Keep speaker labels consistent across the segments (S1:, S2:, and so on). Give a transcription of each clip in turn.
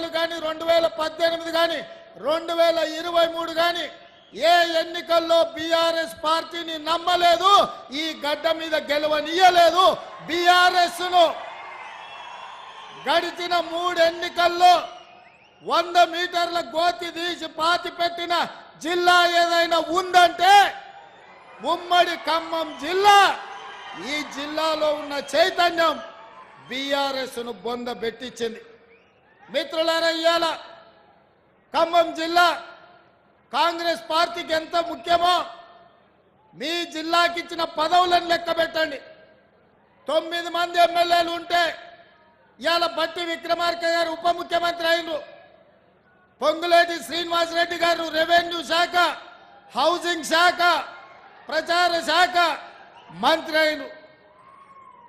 S1: 2014 కానీ 2018 కానీ 2023 కానీ ఏ ఎన్నికల్లో బీఆర్ఎస్ పార్టీని నమ్మలేదు, ఈ గడ్డ మీద గెలవనీయలేదు. బీఆర్ఎస్ ను గడిచిన 3 ఎన్నికల్లో 100 మీటర్ల గోతి తీసి పాతి పెట్టిన జిల్లా ఏదైనా ఉందంటే ఉమ్మడి ఖమ్మం జిల్లా. ఈ జిల్లాలో ఉన్న చైతన్యం బీఆర్ఎస్ ను బొంద పెట్టించింది. మిత్రులారా, ఇవాళ ఖమ్మం జిల్లా కాంగ్రెస్ పార్టీకి ఎంత ముఖ్యమో మీ జిల్లాకి ఇచ్చిన పదవులను లెక్క పెట్టండి. 9 మంది ఎమ్మెల్యేలు ఉంటే ఇవాళ బట్టి విక్రమార్క గారు ఉప ముఖ్యమంత్రి అయినరు, పొంగులేటి శ్రీనివాసరెడ్డి గారు రెవెన్యూ శాఖ, హౌసింగ్ శాఖ, ప్రచార శాఖ మంత్రి అయినరు,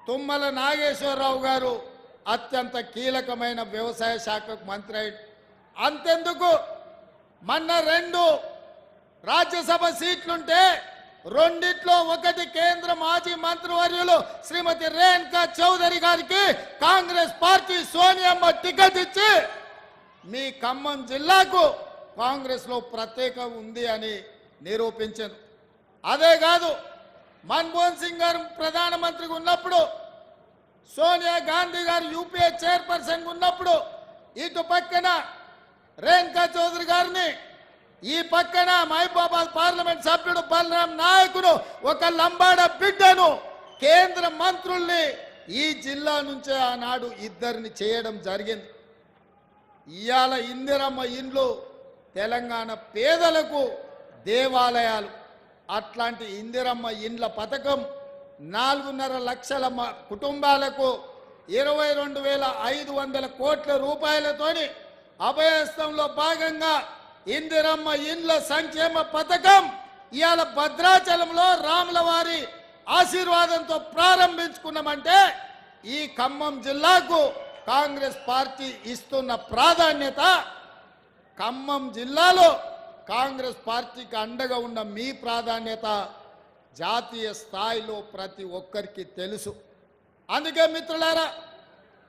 S1: తుమ్మల నాగేశ్వరరావు గారు అత్యంత కీలకమైన వ్యవసాయ శాఖకు మంత్రి అయినరు. అంతెందుకు, మొన్న 2 రాజ్యసభ సీట్లుంటే 2 ఒకటి కేంద్ర మాజీ మంత్రివర్యులు శ్రీమతి రేణుకా చౌదరి గారికి కాంగ్రెస్ పార్టీ సోనియమ్మ టికెట్ ఇచ్చి మీ ఖమ్మం జిల్లాకు కాంగ్రెస్ లో ప్రత్యేక ఉంది అని నిరూపించారు. అదే కాదు, మన్మోహన్ సింగ్ గారు ప్రధానమంత్రిగా ఉన్నప్పుడు, సోనియా గాంధీ గారు యూపీఏ చైర్పర్సన్ ఉన్నప్పుడు ఇటు పక్కన రేణుకా చౌదరి గారిని, ఈ పక్కన మహబూబాబాద్ పార్లమెంట్ సభ్యుడు బలరాం నాయకుడు ఒక లంబాడ బిడ్డను కేంద్ర మంత్రుల్ని ఈ జిల్లా నుంచే ఆనాడు 2 చేయడం జరిగింది. ఇవాళ ఇందిరమ్మ ఇండ్లు తెలంగాణ పేదలకు దేవాలయాలు. అట్లాంటి ఇందిరమ్మ ఇండ్ల పథకం 4.5 లక్షల కుటుంబాలకు 22,500 కోట్ల రూపాయలతోని అభయస్థంలో భాగంగా ఇందిరమ్మ ఇండ్ల సంక్షేమ పథకం ఇవాళ భద్రాచలంలో రాములవారి ఆశీర్వాదంతో ప్రారంభించుకున్నామంటే ఈ ఖమ్మం జిల్లాకు కాంగ్రెస్ పార్టీ ఇస్తున్న ప్రాధాన్యత, ఖమ్మం జిల్లాలో కాంగ్రెస్ పార్టీకి అండగా ఉన్న మీ ప్రాధాన్యత జాతీయ స్థాయిలో ప్రతి ఒక్కరికి తెలుసు. అందుకే మిత్రులారా,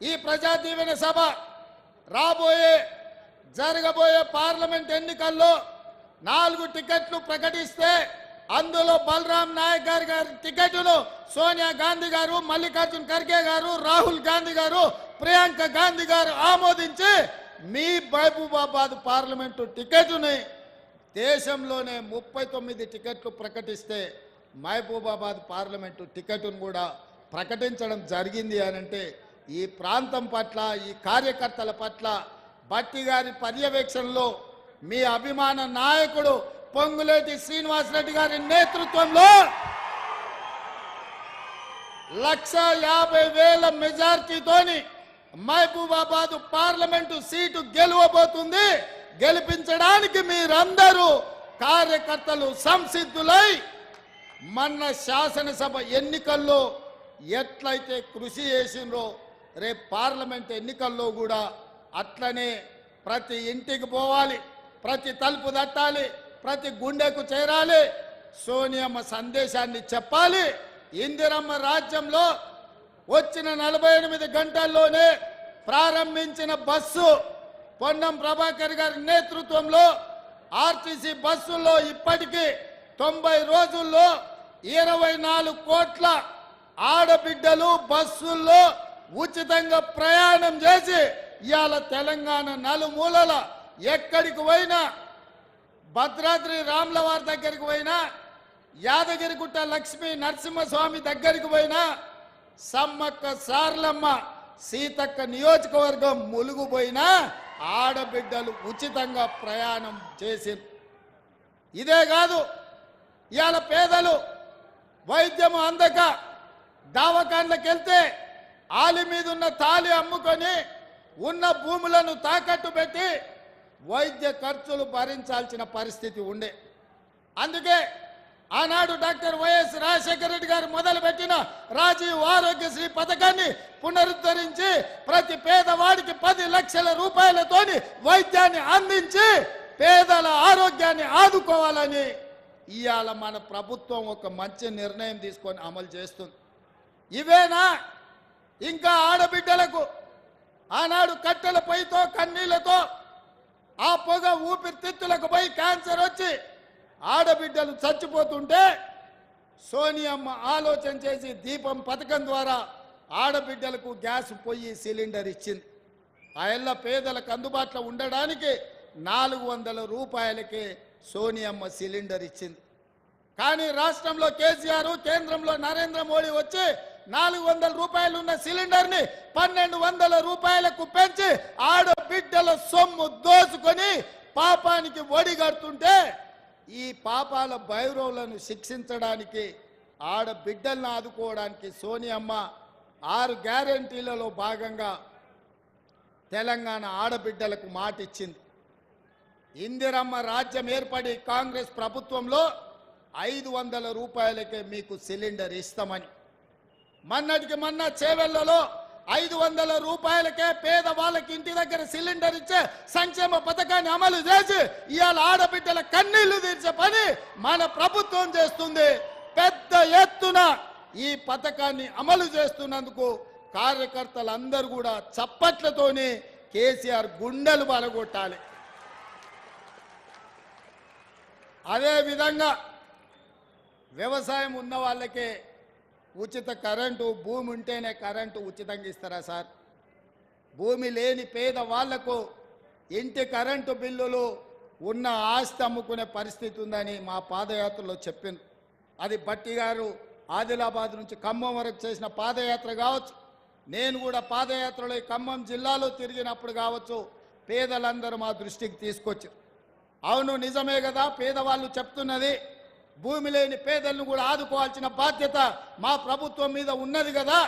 S1: ఈ ప్రజా దీవెన సభ జరగబోయే పార్లమెంట్ ఎన్నికల్లో 4 టికెట్లు ప్రకటిస్తే అందులో బలరాం నాయక్ గారి టికెట్ను సోనియా గాంధీ గారు, మల్లికార్జున్ ఖర్గే గారు, రాహుల్ గాంధీ గారు, ప్రియాంక గాంధీ గారు ఆమోదించి మీ మహబూబాబాద్ పార్లమెంటు టికెట్ని దేశంలోనే 39 టికెట్లు ప్రకటిస్తే మహబూబాబాద్ పార్లమెంటు టికెట్ను కూడా ప్రకటించడం జరిగింది అనంటే ఈ ప్రాంతం పట్ల, ఈ కార్యకర్తల పట్ల బట్టి గారి పర్యవేక్షణలో మీ అభిమాన నాయకుడు పొంగులేటి శ్రీనివాసరెడ్డి గారి నేతృత్వంలో 1,50,000 మెజార్టీతోని మహబూబాబాద్ పార్లమెంటు సీటు గెలవబోతుంది. గెలిపించడానికి మీరందరూ కార్యకర్తలు సంసిద్ధులై మొన్న శాసనసభ ఎన్నికల్లో ఎట్లయితే కృషి చేసిండ్రో రేపు పార్లమెంట్ ఎన్నికల్లో కూడా అట్లనే ప్రతి ఇంటికి పోవాలి, ప్రతి తలుపు తట్టాలి, ప్రతి గుండెకు చేరాలి, సోనియమ్మ సందేశాన్ని చెప్పాలి. ఇందిరమ్మ రాజ్యంలో వచ్చిన 48 గంటల్లోనే ప్రారంభించిన బస్సు పొన్నం ప్రభాకర్ గారి నేతృత్వంలో ఆర్టీసీ బస్సుల్లో ఇప్పటికీ 90 రోజుల్లో 24 కోట్ల ఆడబిడ్డలు బస్సుల్లో ఉచితంగా ప్రయాణం చేసి ఇవాళ తెలంగాణ నలుమూలల ఎక్కడికి పోయినా, భద్రాద్రి రాములవారి దగ్గరికి పోయినా, యాదగిరిగుట్ట లక్ష్మీ నరసింహస్వామి దగ్గరికి పోయినా, సమ్మక్క సార్లమ్మ సీతక్క నియోజకవర్గం ములుగు పోయినా ఆడబిడ్డలు ఉచితంగా ప్రయాణం చేసింది. ఇదే కాదు, ఇవాళ పేదలు వైద్యము అందక దవాఖాన్లకు వెళ్తే ఆలి మీద ఉన్న తాళి అమ్ముకొని ఉన్న భూములను తాకట్టు పెట్టి వైద్య ఖర్చులు భరించాల్సిన పరిస్థితి ఉండే. అందుకే ఆనాడు డాక్టర్ వైఎస్ రాజశేఖర రెడ్డి గారు మొదలుపెట్టిన రాజీవ్ ఆరోగ్యశ్రీ పథకాన్ని పునరుద్ధరించి ప్రతి పేదవాడికి 10 లక్షల రూపాయలతోని వైద్యాన్ని అందించి పేదల ఆరోగ్యాన్ని ఆదుకోవాలని ఇవాళ మన ప్రభుత్వం ఒక మంచి నిర్ణయం తీసుకొని అమలు చేస్తుంది. ఇవేనా ఇంకా ఆడబిడ్డలకు ఆనాడు కట్టెల పొయ్యితో కన్నీళ్లతో ఆ పొగ ఊపిరితిత్తులకు పోయి క్యాన్సర్ వచ్చి ఆడబిడ్డలు చచ్చిపోతుంటే సోనియమ్మ ఆలోచన చేసి దీపం పథకం ద్వారా ఆడబిడ్డలకు గ్యాస్ పొయ్యి సిలిండర్ ఇచ్చింది. ఆ ఎల్ల పేదలకు అందుబాటులో ఉండడానికి 400 రూపాయలకే సోనియమ్మ సిలిండర్ ఇచ్చింది. కానీ రాష్ట్రంలో కేసీఆర్, కేంద్రంలో నరేంద్ర మోడీ వచ్చి 400 రూపాయలు ఉన్న సిలిండర్ని 1200 రూపాయలకు పెంచి ఆడబిడ్డల సొమ్ము దోచుకొని పాపానికి ఒడిగడుతుంటే ఈ పాపాల భైరవులను శిక్షించడానికి ఆడబిడ్డలను ఆదుకోవడానికి సోనియమ్మ 6 గ్యారెంటీలలో భాగంగా తెలంగాణ ఆడబిడ్డలకు మాట ఇచ్చింది. ఇందిరమ్మ రాజ్యం ఏర్పడి కాంగ్రెస్ ప్రభుత్వంలో 500 రూపాయలకే మీకు సిలిండర్ ఇస్తామని, మొన్నటికి మొన్న చేవెళ్లలో 500 రూపాయలకే పేదవాళ్ళకి ఇంటి దగ్గర సిలిండర్ ఇచ్చే సంక్షేమ పథకాన్ని అమలు చేసి ఇవాళ ఆడబిడ్డల కన్నీళ్లు తీర్చే పని మన ప్రభుత్వం చేస్తుంది. పెద్ద ఎత్తున ఈ పథకాన్ని అమలు చేస్తున్నందుకు కార్యకర్తలందరూ కూడా చప్పట్లతోని కేసీఆర్ గుండెలు బలగొట్టాలి. అదేవిధంగా వ్యవసాయం ఉన్న వాళ్ళకే ఉచిత కరెంటు, భూమి ఉంటేనే కరెంటు ఉచితంగా ఇస్తారా సార్? భూమి లేని పేద వాళ్లకు ఇంటి కరెంటు బిల్లులు ఉన్న ఆస్తి అమ్ముకునే పరిస్థితి ఉందని మా పాదయాత్రలో చెప్పింది. అది బట్టి గారు ఆదిలాబాద్ నుంచి ఖమ్మం వరకు చేసిన పాదయాత్ర కావచ్చు, నేను కూడా పాదయాత్రలో ఖమ్మం జిల్లాలో తిరిగినప్పుడు కావచ్చు, పేదలందరూ మా దృష్టికి తీసుకొచ్చారు. అవును, నిజమే కదా, పేదవాళ్ళు చెప్తున్నది భూమి లేని పేదలను కూడా ఆదుకోవాల్సిన బాధ్యత మా ప్రభుత్వం మీద ఉన్నది కదా.